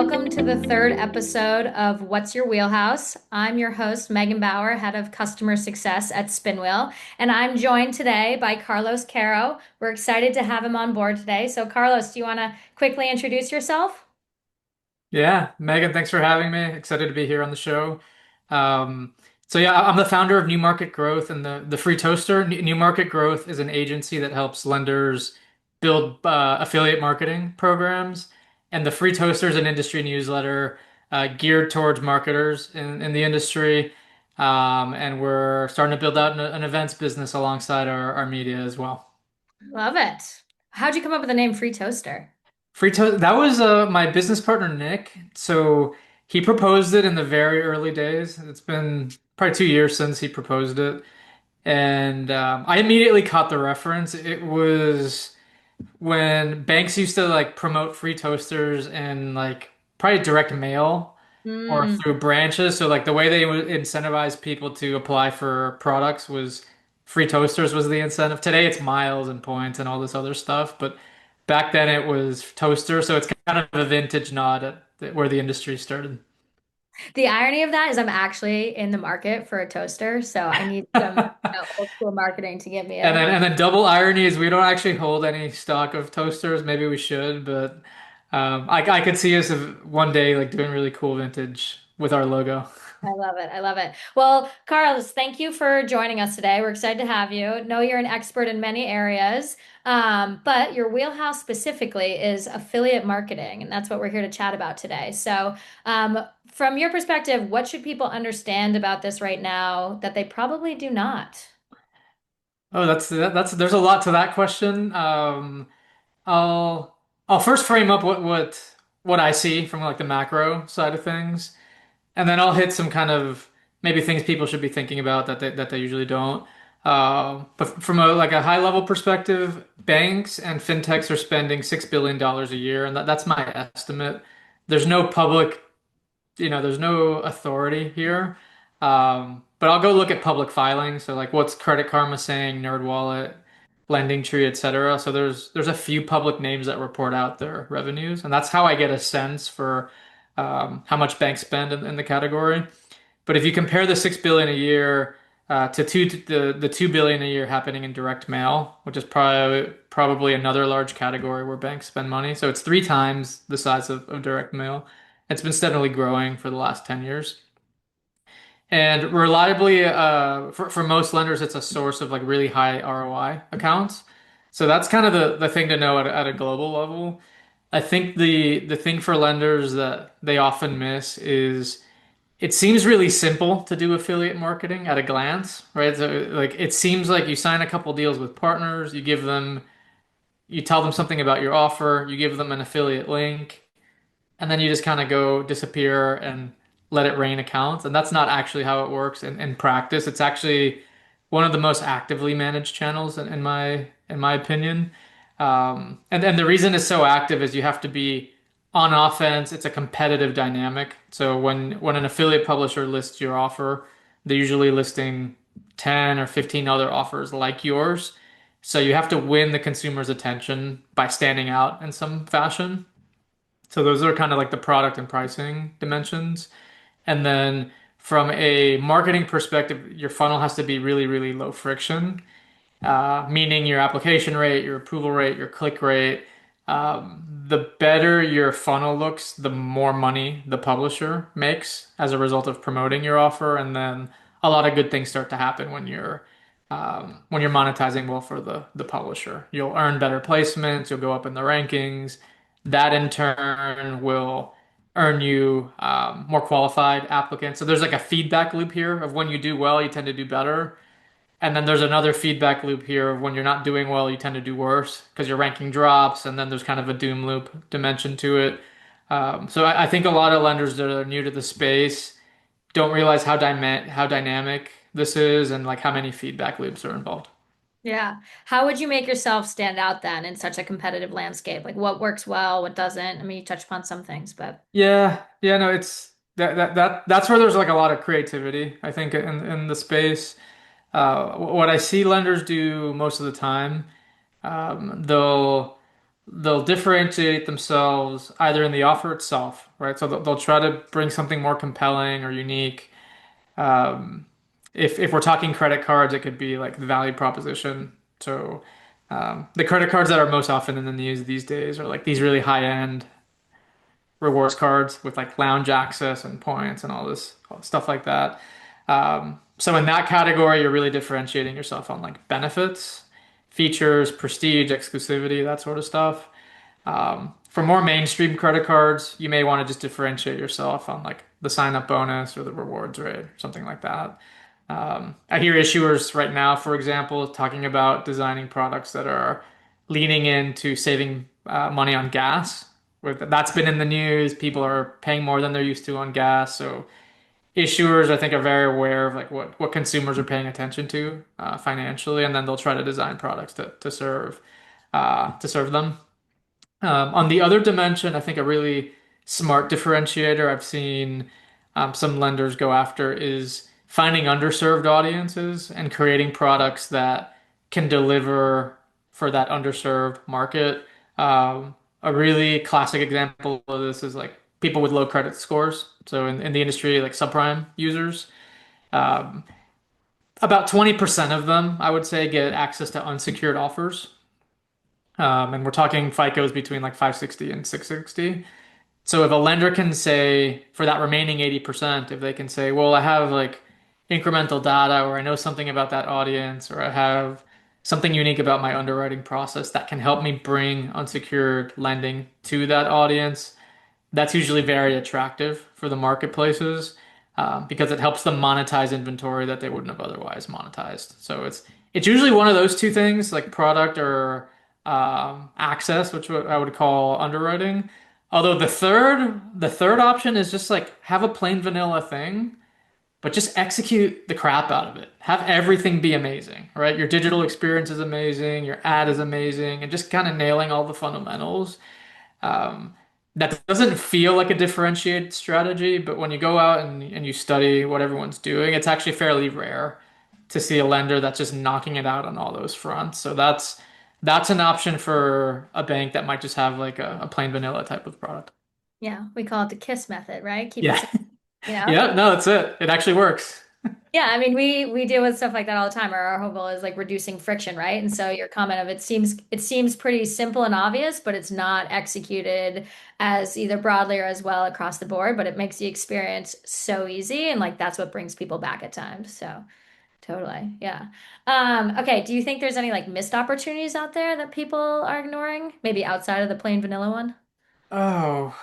welcome to the third episode of What's Your Wheelhouse? I'm your host, Megan Bauer, head of customer success at Spinwheel, and I'm joined today by Carlos Caro. We're excited to have him on board today. So, Carlos, do you want to quickly introduce yourself? Yeah, Megan, thanks for having me. Excited to be here on the show. Um, I'm the founder of New Market Growth and the free toaster. New Market Growth is an agency that helps lenders build affiliate marketing programs, and the free toaster is an industry newsletter geared towards marketers in the industry. And we're starting to build out an events business alongside our media as well. Love it. How'd you come up with the name Free Toaster? Free toast. That was my business partner Nick. So he proposed it in the very early days. It's been probably 2 years since he proposed it, and I immediately caught the reference. It was when banks used to like promote free toasters in like probably direct mail or Hmm. through branches. So like the way they would incentivize people to apply for products was free toasters was the incentive. Today it's miles and points and all this other stuff, but back then it was toaster. So it's kind of a vintage nod at where the industry started. The irony of that is I'm actually in the market for a toaster, so I need some old school marketing to get me And a. then double irony is we don't actually hold any stock of toasters. Maybe we should, but I could see us one day like doing really cool vintage with our logo. I love it. I love it. Well, Carlos, thank you for joining us today. We're excited to have you. Know you're an expert in many areas, but your wheelhouse specifically is affiliate marketing, and that's what we're here to chat about today. So, from your perspective, what should people understand about this right now that they probably do not? Oh, that's there's a lot to that question. I'll I'll first frame up what I see from like the macro side of things, and then I'll hit some kind of maybe things people should be thinking about that they usually don't. But from a high level perspective, banks and fintechs are spending $6 billion a year, and that's my estimate. There's no public there's no authority here. But I'll go look at public filings. So like what's Credit Karma saying, NerdWallet, LendingTree, etc. So there's a few public names that report out their revenues, and that's how I get a sense for how much banks spend in the category. But if you compare the 6 billion a year to the 2 billion a year happening in direct mail, which is probably another large category where banks spend money, so it's 3 times the size of direct mail. It's been steadily growing for the last 10 years. And reliably, for most lenders, it's a source of like really high ROI accounts. So that's kind of the thing to know at a global level. I think the thing for lenders that they often miss is it seems really simple to do affiliate marketing at a glance, right? So like it seems like you sign a couple deals with partners, you tell them something about your offer, you give them an affiliate link, and then you just kind of go disappear and let it rain accounts. And that's not actually how it works in practice. It's actually one of the most actively managed channels in my opinion. And the reason it's so active is you have to be on offense. It's a competitive dynamic. So when an affiliate publisher lists your offer, they're usually listing 10 or 15 other offers like yours. So you have to win the consumer's attention by standing out in some fashion. So those are kind of like the product and pricing dimensions. And then from a marketing perspective, your funnel has to be really, really low friction, meaning your application rate, your approval rate, your click rate. The better your funnel looks, the more money the publisher makes as a result of promoting your offer. And then a lot of good things start to happen when you're monetizing well for the publisher. You'll earn better placements, you'll go up in the rankings. That in turn will earn you more qualified applicants. So there's like a feedback loop here of when you do well, you tend to do better. And then there's another feedback loop here of when you're not doing well, you tend to do worse because your ranking drops. And then there's kind of a doom loop dimension to it. So I think a lot of lenders that are new to the space don't realize how dynamic this is and like how many feedback loops are involved. Yeah. How would you make yourself stand out then in such a competitive landscape? Like what works well, what doesn't? I mean, you touched upon some things, but Yeah, no, it's that's where there's like a lot of creativity, I think, in the space. What I see lenders do most of the time, they'll they'll differentiate themselves either in the offer itself, right? So they'll try to bring something more compelling or unique. Um, if we're talking credit cards, it could be like the value proposition. So the credit cards that are most often in the news these days are like these really high-end rewards cards with like lounge access and points and all this stuff like that. So in that category, you're really differentiating yourself on like benefits, features, prestige, exclusivity, that sort of stuff. For more mainstream credit cards, you may want to just differentiate yourself on like the sign-up bonus or the rewards rate, or something like that. I hear issuers right now, for example, talking about designing products that are leaning into saving money on gas. That's been in the news. People are paying more than they're used to on gas. So issuers, I think, are very aware of like what consumers are paying attention to financially, and then they'll try to design products to serve them. On the other dimension, I think a really smart differentiator I've seen some lenders go after is finding underserved audiences and creating products that can deliver for that underserved market. A really classic example of this is like people with low credit scores. So in the industry, like subprime users, um, about 20% of them, I would say, get access to unsecured offers. And we're talking FICOs between like 560 and 660. So if a lender can say for that remaining 80%, if they can say, well, I have like incremental data or I know something about that audience or I have something unique about my underwriting process that can help me bring unsecured lending to that audience, that's usually very attractive for the marketplaces because it helps them monetize inventory that they wouldn't have otherwise monetized. So it's usually one of those two things, like product or access, which I would call underwriting. Although the third option is just like have a plain vanilla thing, but just execute the crap out of it. Have everything be amazing, right? Your digital experience is amazing, your ad is amazing, and just kind of nailing all the fundamentals. Um, that doesn't feel like a differentiated strategy, but when you go out and you study what everyone's doing, it's actually fairly rare to see a lender that's just knocking it out on all those fronts. So that's an option for a bank that might just have like a plain vanilla type of product. Yeah, we call it the KISS method, right? Keep it Yeah. simple, you know? Yeah, no, that's it. It actually works. Yeah, I mean we deal with stuff like that all the time. Our whole goal is like reducing friction, right? And so your comment of it seems pretty simple and obvious, but it's not executed as either broadly or as well across the board, but it makes the experience so easy and like that's what brings people back at times. So totally. Yeah. Okay, do you think there's any like missed opportunities out there that people are ignoring? Maybe outside of the plain vanilla one? Oh,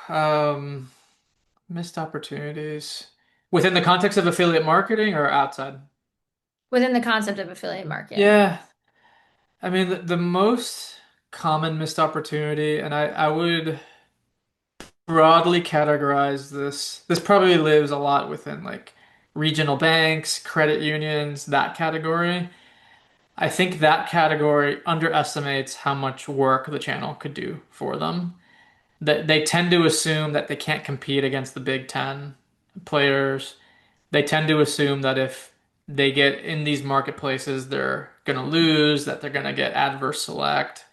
missed opportunities within the context of affiliate marketing or outside? Within the concept of affiliate marketing. Yeah, I mean the most common missed opportunity, and I would broadly categorize this. This probably lives a lot within like regional banks, credit unions, that category. I think that category underestimates how much work the channel could do for them. That they tend to assume that they can't compete against the Big Ten players. They tend to assume that if they get in these marketplaces, they're going to lose, that they're going to get adverse select.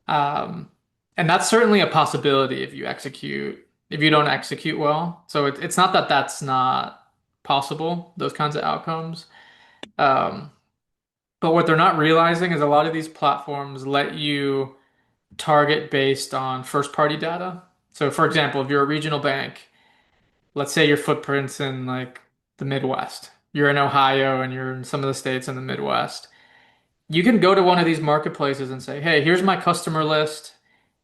Um, and that's certainly a possibility if you don't execute well. So it's not that that's not possible, those kinds of outcomes. Um, but what they're not realizing is a lot of these platforms let you target based on first party data. So for example, if you're a regional bank, let's say your footprint's in like the Midwest. You're in Ohio and you're in some of the states in the Midwest. You can go to one of these marketplaces and say, hey, here's my customer list,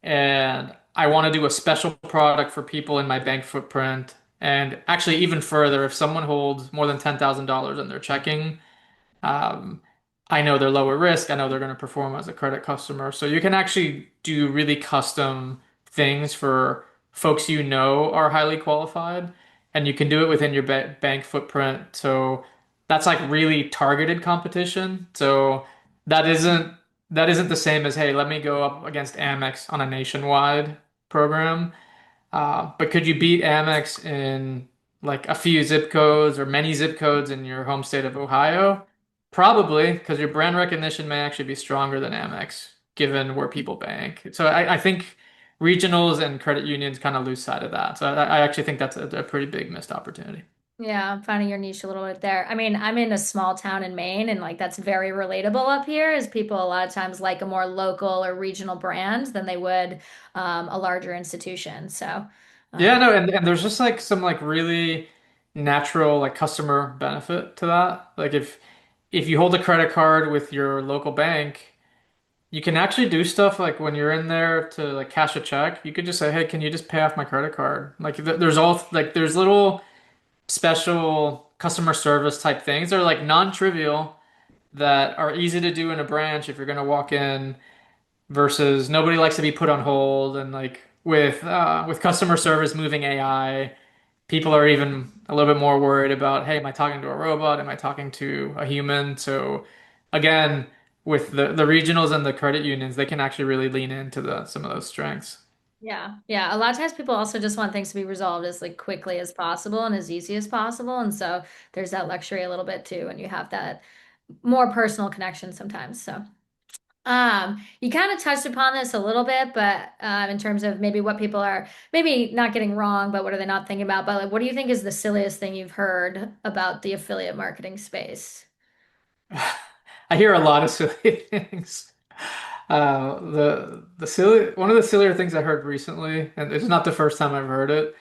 and I want to do a special product for people in my bank footprint. And actually, even further, if someone holds more than $10,000 in their checking, um, I know they're lower risk. I know they're going to perform as a credit customer. So you can actually do really custom things for folks you know are highly qualified, and you can do it within your bank footprint. So that's like really targeted competition. So that isn't that isn't the same as, hey, let me go up against Amex on a nationwide program. But could you beat Amex in like a few zip codes or many zip codes in your home state of Ohio? Probably, because your brand recognition may actually be stronger than Amex, given where people bank. So I think regionals and credit unions kind of lose sight of that. So I actually think that's a pretty big missed opportunity. Yeah, finding your niche a little bit there. I mean, I'm in a small town in Maine, and like that's very relatable up here, is people a lot of times like a more local or regional brand than they would a larger institution. So, Yeah, um, no, and there's just like some like really natural like customer benefit to that. Like if you hold a credit card with your local bank, you can actually do stuff like when you're in there to like cash a check, you could just say, "Hey, can you just pay off my credit card?" Like there's all like there's little special customer service type things. They're like non-trivial that are easy to do in a branch if you're gonna walk in versus nobody likes to be put on hold and like with customer service moving AI, people are even a little bit more worried about, hey, am I talking to a robot? Am I talking to a human? So again, with the regionals and the credit unions, they can actually really lean into the some of those strengths. yeah, yeah. A lot of times people also just want things to be resolved as like quickly as possible and as easy as possible. And so there's that luxury a little bit too, and you have that more personal connection sometimes. So. You kind of touched upon this a little bit, but in terms of maybe what people are maybe not getting wrong, but what are they not thinking about? But like, what do you think is the silliest thing you've heard about the affiliate marketing space? I hear a lot of silly things. The silly one of the sillier things I heard recently, and it's not the first time I've heard it.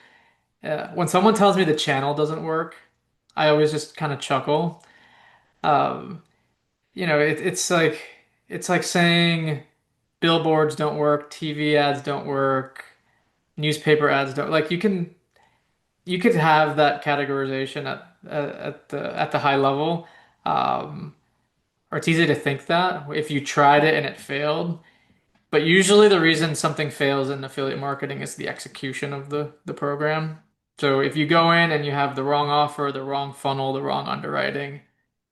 When someone tells me the channel doesn't work, I always just kind of chuckle. Um, it's like saying billboards don't work, TV ads don't work, newspaper ads don't like you could have that categorization at the high level. Um, or it's easy to think that if you tried it and it failed. But usually the reason something fails in affiliate marketing is the execution of the program. So if you go in and you have the wrong offer, the wrong funnel, the wrong underwriting,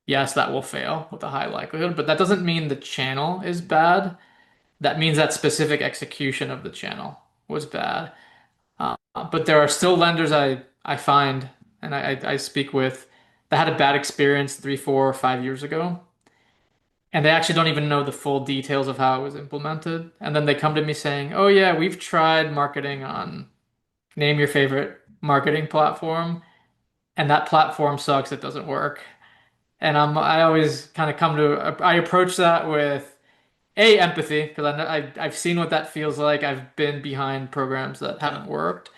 yes, that will fail with a high likelihood, but that doesn't mean the channel is bad. That means that specific execution of the channel was bad. But there are still lenders I find and I speak with that had a bad experience 3, 4, 5 years ago, and they actually don't even know the full details of how it was implemented. And then they come to me saying, "Oh yeah, we've tried marketing on name your favorite marketing platform, and that platform sucks. It doesn't work." And I always kind of I approach that with empathy because I've seen what that feels like. I've been behind programs that haven't worked.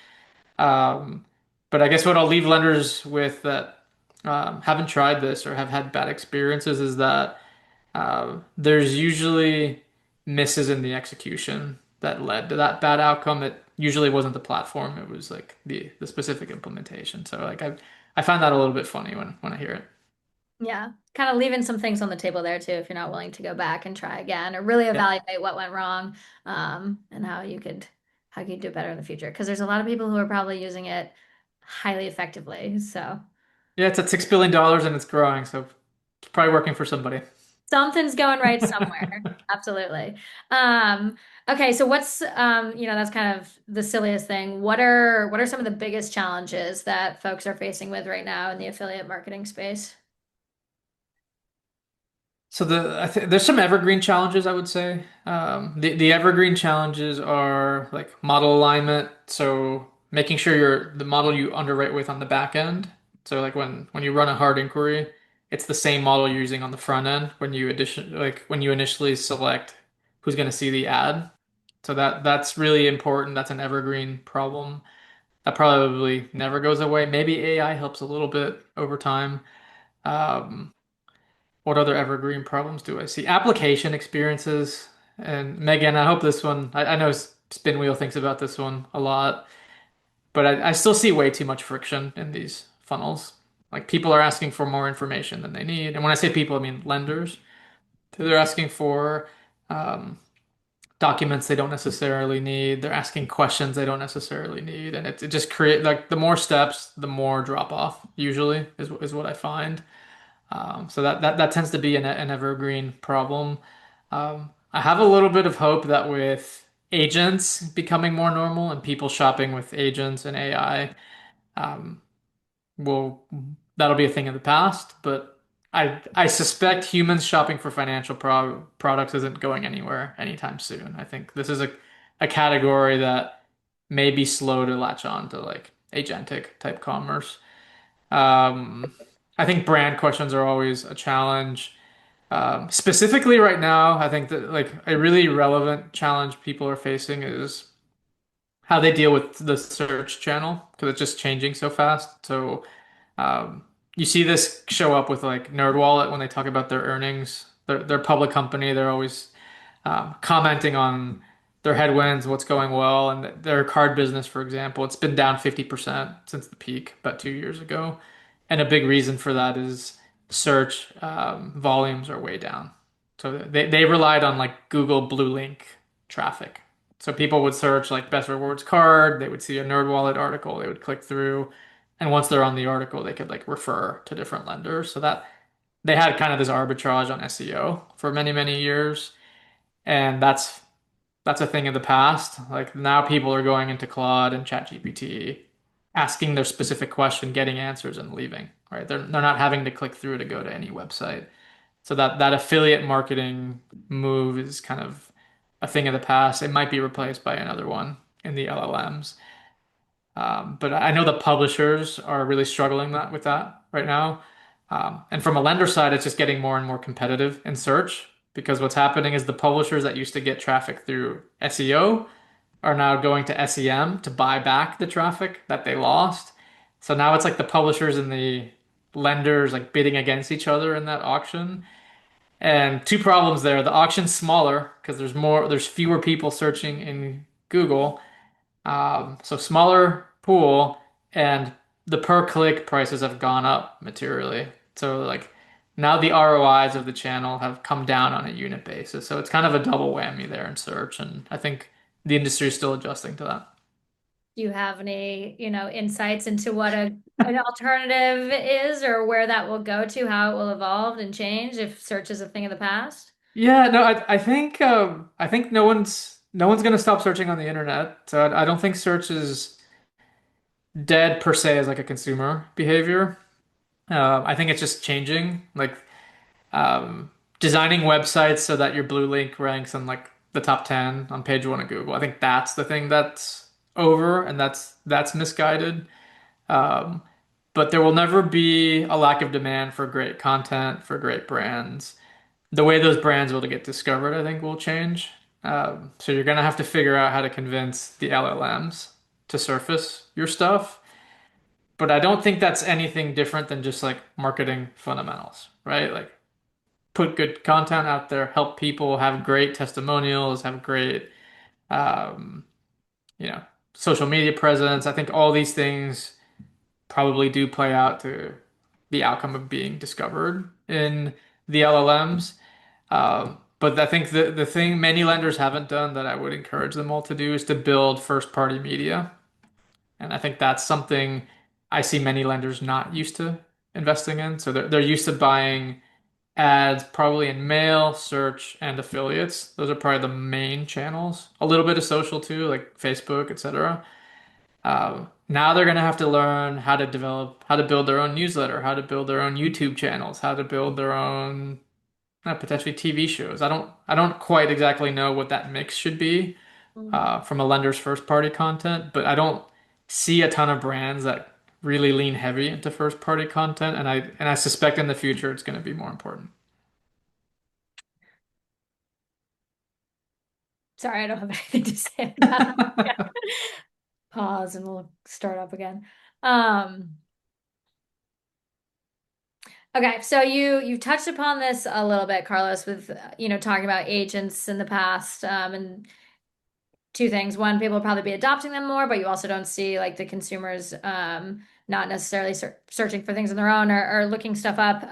Um, but I guess what I'll leave lenders with that haven't tried this or have had bad experiences is that there's usually misses in the execution that led to that bad outcome. It usually wasn't the platform; it was like the specific implementation. So like I find that a little bit funny when I hear it. Yeah, kind of leaving some things on the table there too, if you're not willing to go back and try again or really Yeah. evaluate what went wrong, and how you could do better in the future. Because there's a lot of people who are probably using it highly effectively. So. Yeah, it's at $6 billion and it's growing, so it's probably working for somebody. Something's going right somewhere. Absolutely. Um, okay, so what's that's kind of the silliest thing. What are some of the biggest challenges that folks are facing with right now in the affiliate marketing space? So I th there's some evergreen challenges I would say. The evergreen challenges are like model alignment, so making sure the model you underwrite with on the back end. So like when you run a hard inquiry, it's the same model you're using on the front end when you initially select who's going to see the ad. So that's really important. That's an evergreen problem. That probably never goes away. Maybe AI helps a little bit over time. Um, what other evergreen problems do I see? Application experiences. And Megan, I hope this one, I know Spinwheel thinks about this one a lot, but I still see way too much friction in these funnels. Like people are asking for more information than they need. And when I say people, I mean lenders. They're asking for um, documents they don't necessarily need. They're asking questions they don't necessarily need. And it just create like the more steps, the more drop off usually is what I find. So that tends to be an evergreen problem. I have a little bit of hope that with agents becoming more normal and people shopping with agents and AI, um, will that'll be a thing of the past. But I suspect humans shopping for financial products isn't going anywhere anytime soon. I think this is a category that may be slow to latch on to like agentic type commerce. Um, I think brand questions are always a challenge. Specifically right now, I think that like a really relevant challenge people are facing is how they deal with the search channel because it's just changing so fast. So you see this show up with like NerdWallet when they talk about their earnings. They're a public company. They're always commenting on their headwinds, what's going well, and their card business, for example, it's been down 50% since the peak about 2 years ago. And a big reason for that is search volumes are way down. So they relied on like Google Blue Link traffic. So people would search like best rewards card, they would see a NerdWallet article, they would click through, and once they're on the article, they could like refer to different lenders. So that they had kind of this arbitrage on SEO for many, many years. And that's a thing of the past. Like now people are going into Claude and ChatGPT, asking their specific question, getting answers and leaving, right? They're not having to click through to go to any website. So that affiliate marketing move is kind of a thing of the past. It might be replaced by another one in the LLMs. But I know the publishers are really struggling with that right now. And from a lender side, it's just getting more and more competitive in search because what's happening is the publishers that used to get traffic through SEO are now going to SEM to buy back the traffic that they lost. So now it's like the publishers and the lenders like bidding against each other in that auction. And two problems there. The auction's smaller because there's fewer people searching in Google. So smaller pool and the per click prices have gone up materially. So like now the ROIs of the channel have come down on a unit basis. So it's kind of a double whammy there in search. And I think the industry is still adjusting to that. Do you have any, insights into what an alternative is or where that will go to, how it will evolve and change if search is a thing of the past? Yeah, no, I think no one's gonna stop searching on the internet. So I don't think search is dead per se as like a consumer behavior. I think it's just changing. Like um, designing websites so that your blue link ranks on like the top 10 on page one of Google. I think that's the thing that's over and that's misguided. Um, but there will never be a lack of demand for great content, for great brands. The way those brands will get discovered, I think, will change. So you're gonna have to figure out how to convince the LLMs to surface your stuff. But I don't think that's anything different than just like marketing fundamentals, right? Like put good content out there, help people have great testimonials, have great, um, you know, social media presence. I think all these things probably do play out to the outcome of being discovered in the LLMs. But I think the thing many lenders haven't done that I would encourage them all to do is to build first party media. And I think that's something I see many lenders not used to investing in. So they're used to buying ads probably in mail, search, and affiliates. Those are probably the main channels. A little bit of social too, like Facebook, etc. Now they're gonna have to learn how to build their own newsletter, how to build their own YouTube channels, how to build their own potentially TV shows. I don't quite exactly know what that mix should be from a lender's first party content, but I don't see a ton of brands that really lean heavy into first party content, and I suspect in the future it's going to be more important. Sorry, I don't have anything to say about that. Pause and we'll start up again. Um, okay, so you touched upon this a little bit, Carlos, with talking about agents in the past, and two things. One, people will probably be adopting them more, but you also don't see like the consumers not necessarily searching for things on their own or looking stuff up,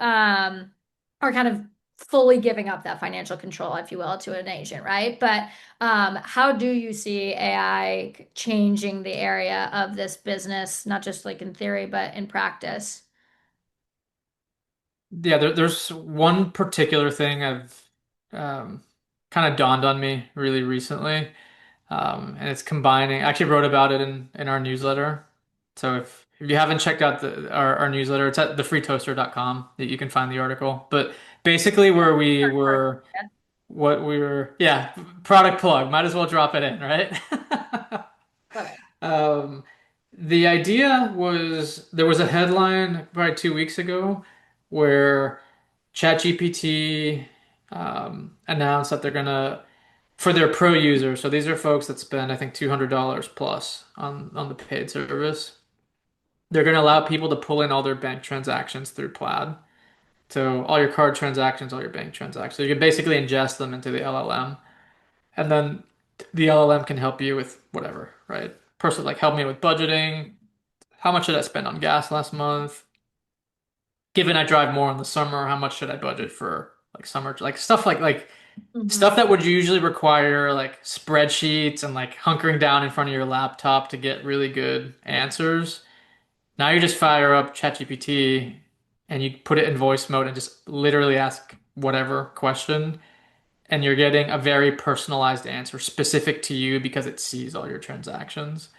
or kind of fully giving up that financial control, if you will, to an agent, right? But how do you see AI changing the area of this business, not just like in theory, but in practice? Yeah, there's one particular thing I've kind of dawned on me really recently, and it's combining. I actually wrote about it in our newsletter. So If you haven't checked out our newsletter, it's at thefreetoaster.com that you can find the article. But basically, where we were, Yeah. what we were, yeah, product plug, might as well drop it in, right? Love it. Um, the idea was there was a headline probably 2 weeks ago where ChatGPT announced that they're gonna for their pro users. So these are folks that spend I think $200 plus on the paid service. They're gonna allow people to pull in all their bank transactions through Plaid. So all your card transactions, all your bank transactions. So you can basically ingest them into the LLM, and then the LLM can help you with whatever, right? Person like help me with budgeting. How much did I spend on gas last month? Given I drive more in the summer, how much should I budget for like summer, like stuff like Hmm. stuff that would usually require like spreadsheets and like hunkering down in front of your laptop to get really good answers. Now you just fire up ChatGPT and you put it in voice mode and just literally ask whatever question, and you're getting a very personalized answer specific to you because it sees all your transactions.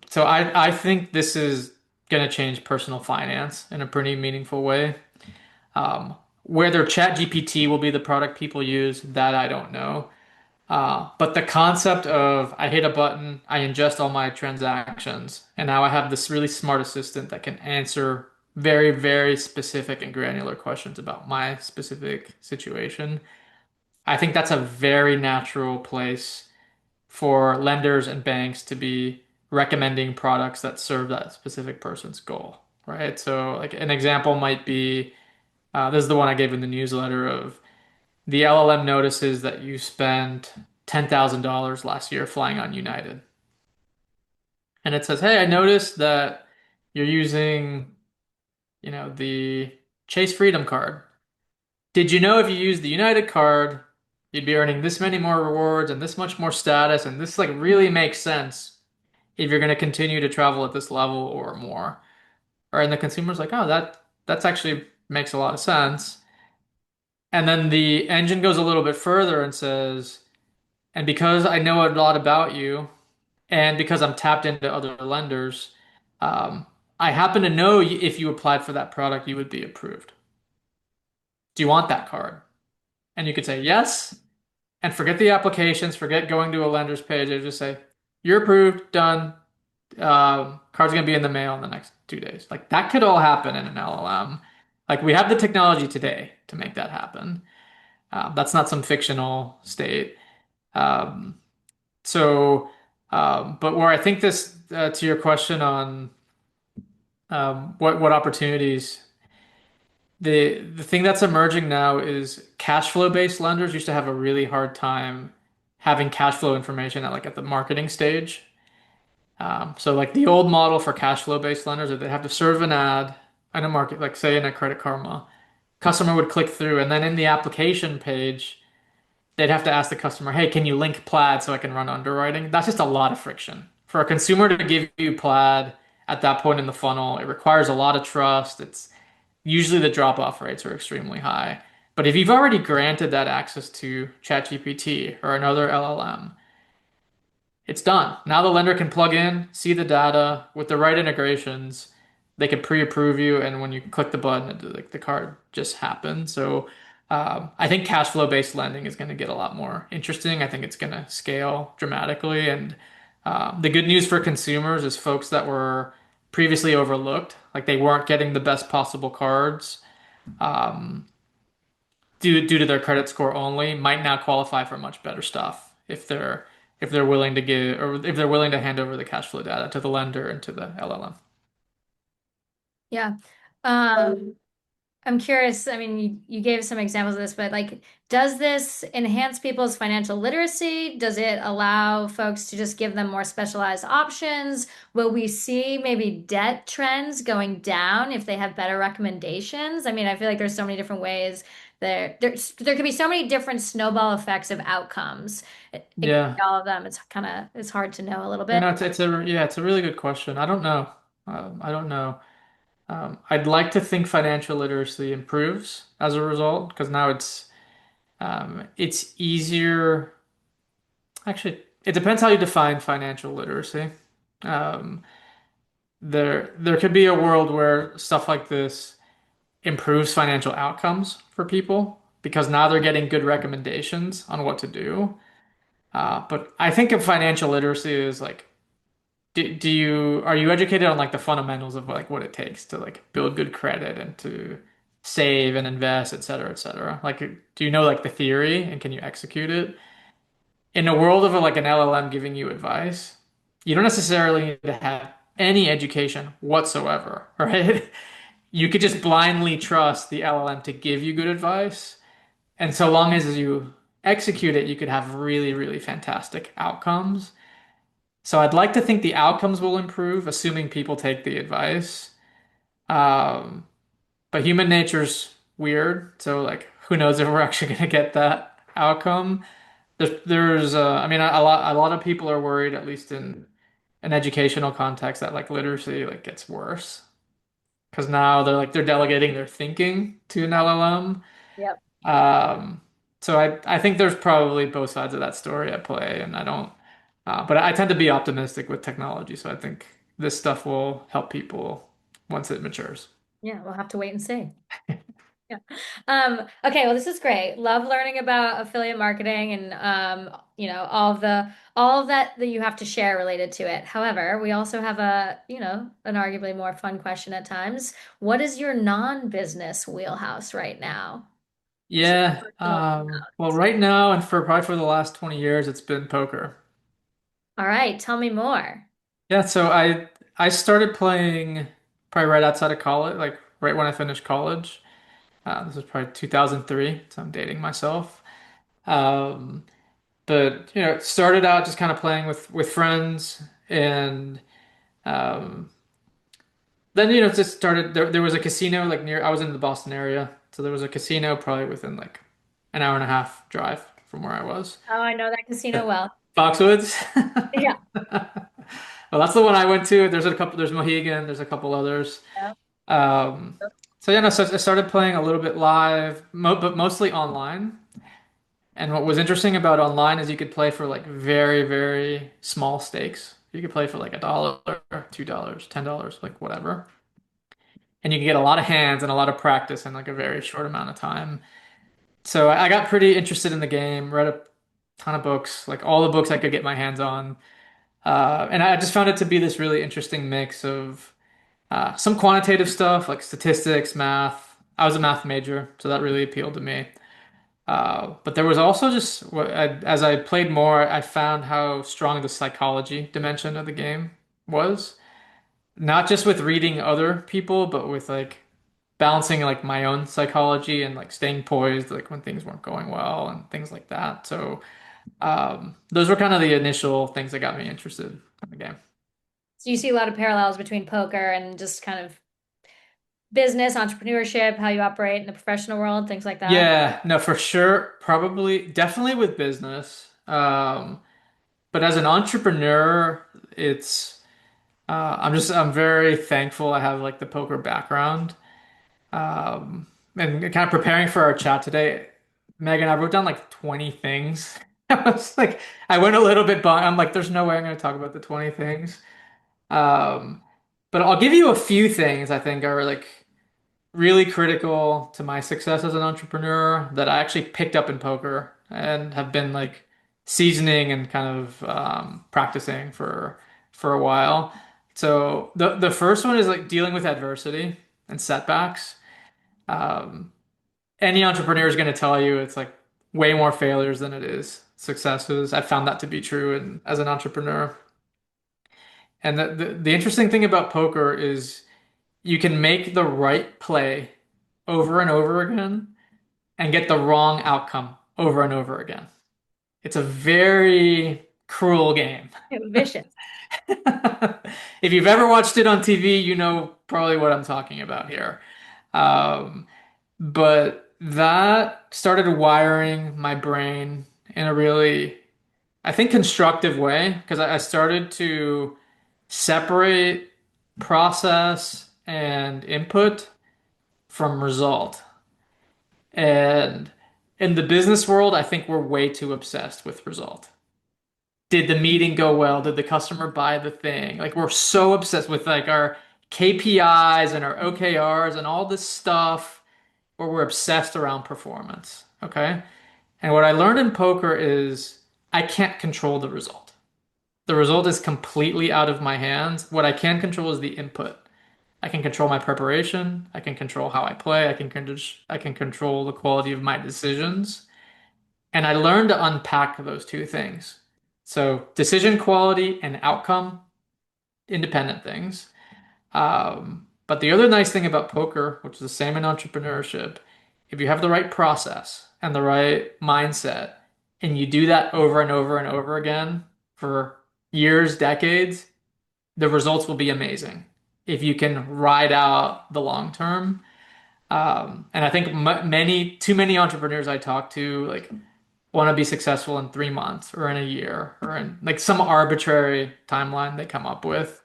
So I think this is going to change personal finance in a pretty meaningful way. Whether ChatGPT will be the product people use, that I don't know. But the concept of I hit a button, I ingest all my transactions, and now I have this really smart assistant that can answer very, very specific and granular questions about my specific situation. I think that's a very natural place for lenders and banks to be recommending products that serve that specific person's goal, right? So, like an example might be this is the one I gave in the newsletter of the LLM notices that you spent $10,000 last year flying on United. And it says, "Hey, I noticed that you're using, the Chase Freedom card. Did you know if you used the United card, you'd be earning this many more rewards and this much more status, and this like really makes sense if you're going to continue to travel at this level or more." Or and the consumer's like, "Oh, that's actually makes a lot of sense." And then the engine goes a little bit further and says, "And because I know a lot about you, and because I'm tapped into other lenders, um, I happen to know if you applied for that product, you would be approved. Do you want that card?" And you could say yes, and forget the applications, forget going to a lender's page, and just say, "You're approved, done. Card's gonna be in the mail in the next 2 days." Like that could all happen in an LLM. Like we have the technology today to make that happen. That's not some fictional state. Um, So, but where I think this, to your question on what opportunities, the thing that's emerging now is cash flow based lenders used to have a really hard time having cash flow information at the marketing stage. So like the old model for cash flow based lenders, they have to serve an ad in a market, like say in a Credit Karma, customer would click through, and then in the application page they'd have to ask the customer, "Hey, can you link Plaid so I can run underwriting?" That's just a lot of friction. For a consumer to give you Plaid at that point in the funnel, it requires a lot of trust. It's usually the drop-off rates are extremely high. But if you've already granted that access to ChatGPT or another LLM, it's done. Now the lender can plug in, see the data with the right integrations. They can pre-approve you, and when you click the button, like the card just happens. So I think cash flow based lending is going to get a lot more interesting. I think it's going to scale dramatically, and the good news for consumers is folks that were previously overlooked, like they weren't getting the best possible cards due to their credit score only, might now qualify for much better stuff if they're willing to give or if they're willing to hand over the cash flow data to the lender and to the LLM. Yeah. Um, I'm curious. I mean, you gave some examples of this, but like, does this enhance people's financial literacy? Does it allow folks to just give them more specialized options? Will we see maybe debt trends going down if they have better recommendations? I mean, I feel like there's so many different ways there could be so many different snowball effects of outcomes. It could be Yeah, all of them. It's hard to know a little you bit. know, it's a really good question. I don't know. I don't know. I'd like to think financial literacy improves as a result because now it's easier. Actually, it depends how you define financial literacy. Um, there could be a world where stuff like this improves financial outcomes for people because now they're getting good recommendations on what to do. But I think of financial literacy as like, do you are you educated on like the fundamentals of like what it takes to like build good credit and to save and invest, et cetera, et cetera? Like, do you know like the theory and can you execute it? In a world of like an LLM giving you advice, you don't necessarily need to have any education whatsoever, right? You could just blindly trust the LLM to give you good advice. And so long as you execute it, you could have really, really fantastic outcomes. So I'd like to think the outcomes will improve, assuming people take the advice. Um, but human nature's weird, so like who knows if we're actually going to get that outcome. I mean, a lot of people are worried, at least in an educational context, that like literacy like gets worse because now they're delegating their thinking to an LLM. Yep. Um, so I think there's probably both sides of that story at play, and I don't. But I tend to be optimistic with technology, so I think this stuff will help people once it matures. Yeah, we'll have to wait and see. Yeah. Okay, well, this is great. Love learning about affiliate marketing and all of that you have to share related to it. However, we also have an arguably more fun question at times. What is your non-business wheelhouse right now? What's your Yeah. personal Well, wheelhouse? right now and for probably for the last 20 years, it's been poker. All right, tell me more. Yeah. So I started playing probably right outside of college, like right when I finished college. This was probably 2003, so I'm dating myself. Um, but it started out just kind of playing with friends, and um, then it just started. There was a casino like near. I was in the Boston area, so there was a casino probably within like an hour and a half drive from where I was. Oh, I know that casino well. Foxwoods. Yeah. Well, that's the one I went to. There's a couple. There's Mohegan. There's a couple others. Yeah. Um, so yeah, no. So I started playing a little bit live, but mostly online. And what was interesting about online is you could play for like very, very small stakes. You could play for like $1, $2, $10, like whatever. And you can get a lot of hands and a lot of practice in like a very short amount of time. So I got pretty interested in the game, read a ton of books, like all the books I could get my hands on. And I just found it to be this really interesting mix of some quantitative stuff like statistics, math. I was a math major, so that really appealed to me. But there was also just, as I played more, I found how strong the psychology dimension of the game was. Not just with reading other people, but with like balancing like my own psychology and like staying poised like when things weren't going well and things like that. So those were kind of the initial things that got me interested in the game. So you see a lot of parallels between poker and just kind of business, entrepreneurship, how you operate in the professional world, things like that. Yeah, no, for sure. Probably, definitely with business. But as an entrepreneur, it's I'm very thankful I have like the poker background. And kind of preparing for our chat today, Megan, I wrote down like 20 things. I was like, I went a little bit, but I'm like, there's no way I'm going to talk about the 20 things. Um, but I'll give you a few things I think are like really critical to my success as an entrepreneur that I actually picked up in poker and have been like seasoning and kind of practicing for a while. So the first one is like dealing with adversity and setbacks. Um, any entrepreneur is going to tell you it's like way more failures than it is successes. I found that to be true as an entrepreneur. And the interesting thing about poker is you can make the right play over and over again and get the wrong outcome over and over again. It's a very cruel game. Vicious. If you've ever watched it on TV, you know probably what I'm talking about here. Um, but that started wiring my brain in a really, I think, constructive way because I started to separate process and input from result. And in the business world, I think we're way too obsessed with result. Did the meeting go well? Did the customer buy the thing? Like we're so obsessed with like our KPIs and our OKRs and all this stuff where we're obsessed around performance. Okay. And what I learned in poker is I can't control the result. The result is completely out of my hands. What I can control is the input. I can control my preparation. I can control how I play. I can control the quality of my decisions. And I learned to unpack those two things. So decision quality and outcome, independent things. But the other nice thing about poker, which is the same in entrepreneurship, if you have the right process and the right mindset, and you do that over and over and over again for years, decades, the results will be amazing if you can ride out the long term. And I think too many entrepreneurs I talk to like want to be successful in 3 months or in a year or in like some arbitrary timeline they come up with.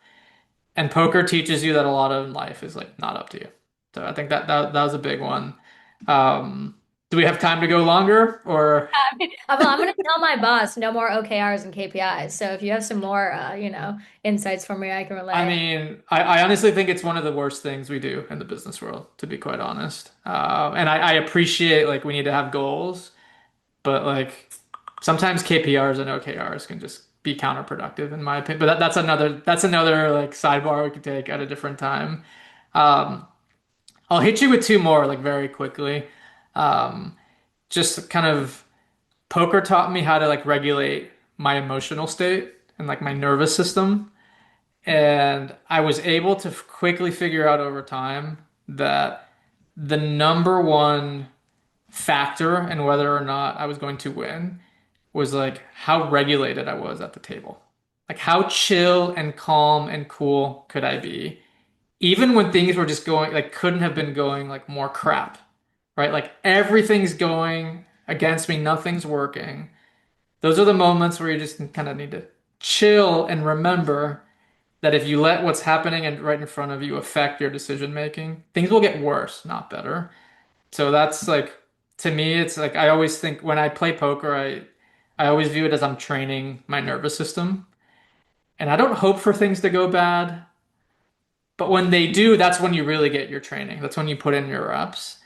And poker teaches you that a lot of life is like not up to you. So I think that was a big one. Um, do we have time to go longer or? I'm going to tell my boss no more OKRs and KPIs. So if you have some more, insights for me, I can I relay. mean, I honestly think it's one of the worst things we do in the business world, to be quite honest. And I appreciate like we need to have goals, but like sometimes KPRs and OKRs can just be counterproductive in my opinion. But that's another like sidebar we could take at a different time. Um, I'll hit you with two more like very quickly. Um, just kind of poker taught me how to like regulate my emotional state and like my nervous system. And I was able to quickly figure out over time that the number one factor in whether or not I was going to win was like how regulated I was at the table. Like how chill and calm and cool could I be? Even when things were just going like couldn't have been going like more crap, right? Like everything's going against me, nothing's working. Those are the moments where you just kind of need to chill and remember that if you let what's happening and right in front of you affect your decision making, things will get worse, not better. So that's like to me, it's like I always think when I play poker, I always view it as I'm training my nervous system. And I don't hope for things to go bad, but when they do, that's when you really get your training. That's when you put in your reps.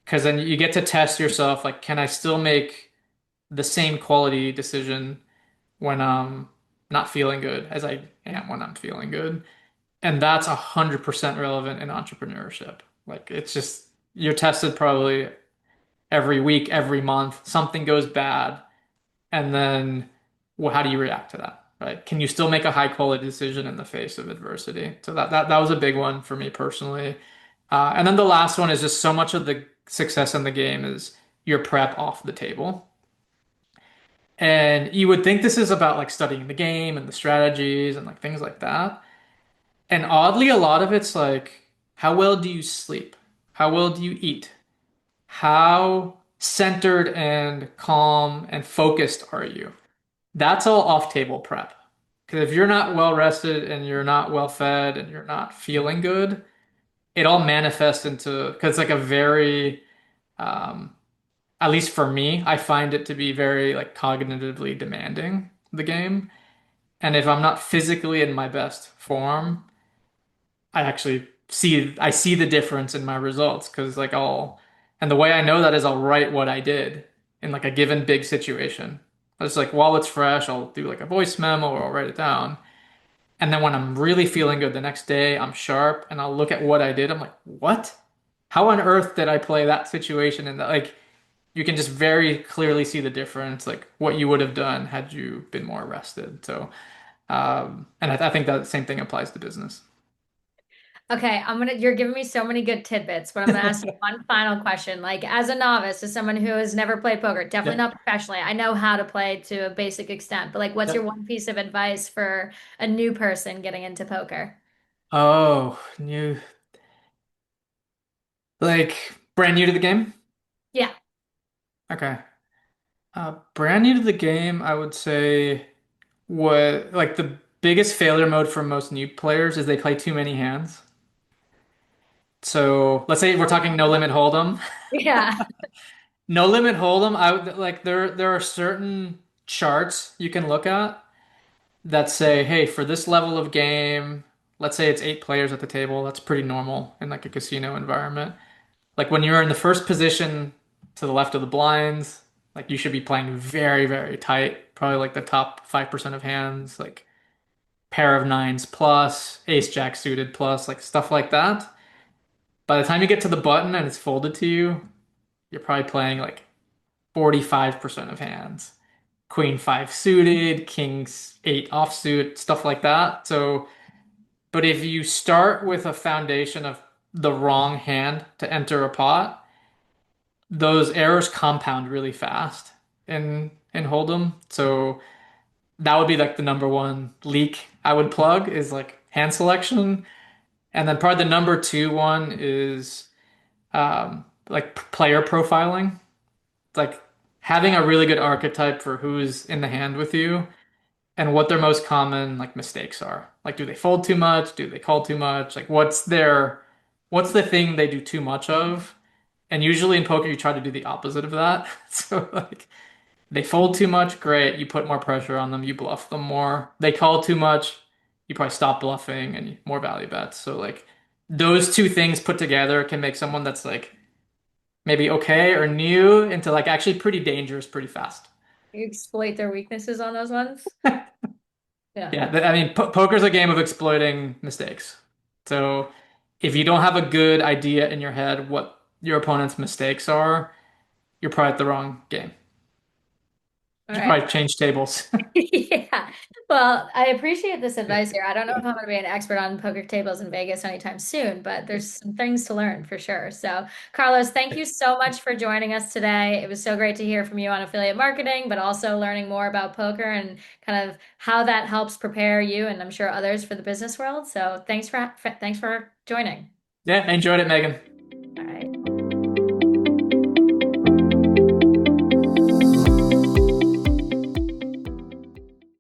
Because then you get to test yourself, like, can I still make the same quality decision when I'm not feeling good as I am when I'm feeling good? And that's 100% relevant in entrepreneurship. Like it's just you're tested probably every week, every month, something goes bad, and then well, how do you react to that? Right? Can you still make a high quality decision in the face of adversity? So that was a big one for me personally. And then the last one is just so much of the success in the game is your prep off the table. And you would think this is about like studying the game and the strategies and like things like that. And oddly, a lot of it's like, how well do you sleep? How well do you eat? How centered and calm and focused are you? That's all off-table prep. Because if you're not well rested and you're not well fed and you're not feeling good, it all manifests into, because it's like a very, um, at least for me, I find it to be very like cognitively demanding, the game. And if I'm not physically in my best form, I see the difference in my results because like and the way I know that is I'll write what I did in like a given big situation. It's like while it's fresh, I'll do like a voice memo or I'll write it down. And then when I'm really feeling good the next day, I'm sharp and I'll look at what I did. I'm like, what? How on earth did I play that situation? And that like you can just very clearly see the difference, like what you would have done had you been more rested. So, and I think that same thing applies to business. Okay, you're giving me so many good tidbits, but I'm gonna ask you one final question. Like, as a novice, as someone who has never played poker, definitely Yeah. not professionally, I know how to play to a basic extent, but like, what's your Yeah. one piece of advice for a new person getting into poker? Oh, new, like brand new to the game? Yeah. Okay. Brand new to the game, I would say what like the biggest failure mode for most new players is they play too many hands. So let's say we're talking no limit hold'em. Yeah. No limit hold'em, I would like there are certain charts you can look at that say, hey, for this level of game, let's say it's 8 players at the table. That's pretty normal in like a casino environment. Like when you're in the first position to the left of the blinds, like you should be playing very, very tight. Probably like the top 5% of hands, like pair of nines plus, ace jack suited plus, like stuff like that. By the time you get to the button and it's folded to you, you're probably playing like 45% of hands. Queen five suited, kings eight offsuit, stuff like that. So, but if you start with a foundation of the wrong hand to enter a pot, those errors compound really fast in Hold'em. So that would be like the number one leak I would plug is like hand selection. And then probably the number two one is like player profiling. Like having a really good archetype for who's in the hand with you and what their most common like mistakes are. Like do they fold too much? Do they call too much? Like what's the thing they do too much of? And usually in poker you try to do the opposite of that. So like they fold too much, great. You put more pressure on them, you bluff them more. They call too much, you probably stop bluffing and more value bets. So like those two things put together can make someone that's like maybe okay or new into like actually pretty dangerous pretty fast. You exploit their weaknesses on those ones. Yeah. Yeah, I mean, poker's a game of exploiting mistakes. So if you don't have a good idea in your head what your opponent's mistakes are, you're probably at the wrong game. All You should right. probably change tables. Yeah. Well, I appreciate this advice here. I don't know if I'm going to be an expert on poker tables in Vegas anytime soon, but there's some things to learn for sure. So, Carlos, thank you so much for joining us today. It was so great to hear from you on affiliate marketing, but also learning more about poker and kind of how that helps prepare you and I'm sure others for the business world. So, thanks for joining. Yeah, I enjoyed it, Megan. All right.